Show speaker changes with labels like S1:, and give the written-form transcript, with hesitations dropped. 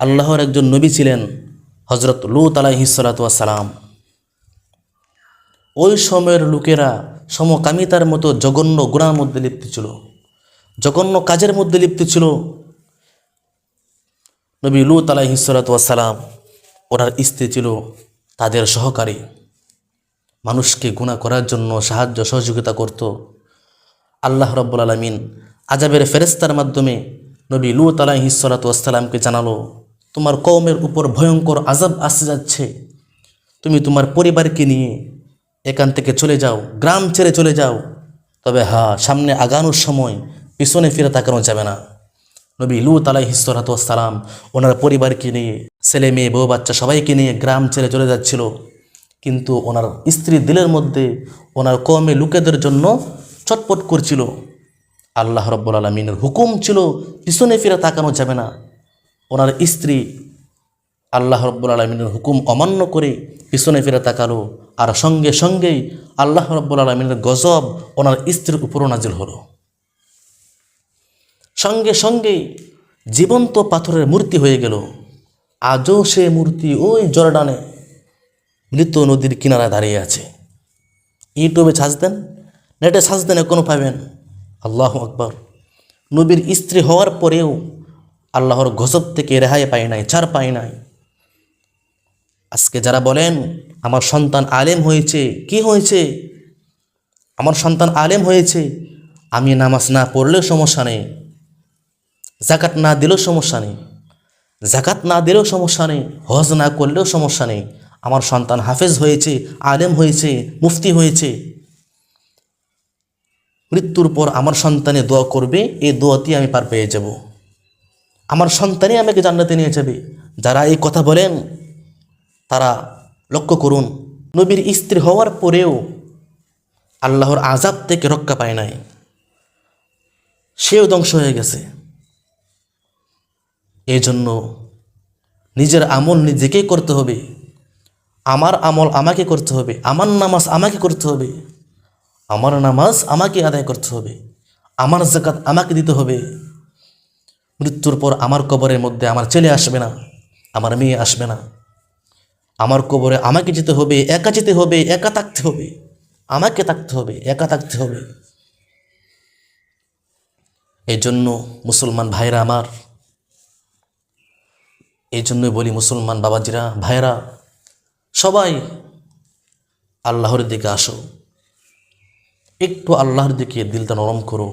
S1: আল্লাহর একজন নবী ছিলেন হযরত লূত আলাইহিস সালাতু ওয়াস সালাম। ওই সময়ের লোকেরা সমকামিতার মতো জঘন্য গুনাহের মধ্যে লিপ্ত ছিল, জঘন্য কাজের মধ্যে লিপ্ত ছিল। নবী লূত আলাইহিস সালাতু ওয়াস সালাম, ওনার স্ত্রী ছিল তাদের সহকারী, মানুষকে গুনাহ করার জন্য সাহায্য সহযোগিতা করত। আল্লাহ রাব্বুল আলামিন আযাবের ফেরেশতার মাধ্যমে নবী লূত আলাইহিস সালাতু ওয়াস সালামকে জানালো, তোমার কওমের উপর ভয়ঙ্কর আযাব আসতে যাচ্ছে, তুমি তোমার পরিবারকে নিয়ে এখান থেকে চলে যাও, গ্রাম ছেড়ে চলে যাও। তবে হ্যাঁ, সামনে আগানোর সময় পিছনে ফিরে তাকানো যাবে না। নবী লূত আলাইহিস সালাতু ওয়াস সালাম ওনার পরিবারকে নিয়ে, ছেলে মেয়ে বউ বাচ্চা সবাইকে নিয়ে গ্রাম ছেড়ে চলে যাচ্ছিল। কিন্তু ওনার স্ত্রীর দিলের মধ্যে ওনার কওমে লোকেদের জন্য চটপট করছিল। আল্লাহ রাব্বুল আলামিনের হুকুম ছিল পিছনে ফিরে তাকানো যাবে না। ওনার স্ত্রী আল্লাহ রাব্বুল আলামিনের হুকুম অমান্য করে পিছনে ফিরে তাকালো, আর সঙ্গে সঙ্গেই আল্লাহ রাব্বুল আলামিনের গজব ওনার স্ত্রীর উপরও নাজিল হলো। সঙ্গে সঙ্গেই জীবন্ত পাথরের মূর্তি হয়ে গেল। আজও সে মূর্তি ওই জর্ডানে মৃত নদীর কিনারায় দাঁড়িয়ে আছে। ইউটিউবে সার্চ দেন, নেটে সার্চ দেন, এখনো পাবেন। আল্লাহু আকবার। নবীর স্ত্রী হওয়ার পরেও আল্লাহর গজব থেকে রেহাই পায় নাই, ছাড় পায় নাই। আজকে যারা বলেন আমার সন্তান আলেম হয়েছে, কি হয়েছে, আমার সন্তান আলেম হয়েছে, আমি নামাজ না পড়লেও সমস্যা নেই, যাকাত না দিলেও সমস্যা নেই, যাকাত না দিলেও সমস্যা নেই, হজ না করলেও সমস্যা নেই, আমার সন্তান হাফেজ হয়েছে, আলেম হয়েছে, মুফতি হয়েছে, মৃত্যুর পর আমার সন্তানে দোয়া করবে, এই দোয়াতে আমি পার পেয়ে যাব, আমার সন্তানই আমাকে জান্নাতে নিয়ে যাবে। যারা এই কথা বলেন তারা লক্ষ্য করুন, নবীর স্ত্রী হওয়ার পরেও আল্লাহর আযাব থেকে রক্ষা পায় নাই, সেও ধ্বংস হয়ে গেছে। এই জন্য নিজের আমল নিজেকেই করতে হবে। আমার আমল আমাকে করতে হবে, আমার নামাজ আমাকে করতে হবে, আমার নামাজ আমাকে আদায় করতে হবে, আমার যাকাত আমাকে দিতে হবে। মৃত্যুর পর আমার কবরের মধ্যে আমার ছেলে আসবে না, আমার মেয়ে আসবে না, আমার কবরে আমাকে যেতে হবে, একা যেতে হবে, একা থাকতে হবে, আমাকে থাকতে হবে, একা থাকতে হবে। এই জন্য মুসলমান ভাইরা আমার, এই জন্যই বলি মুসলমান বাবাজিরা, ভাইরা, সবাই আল্লাহর দিকে আসো, একটু আল্লাহর দিকে দিলটা নরম করো।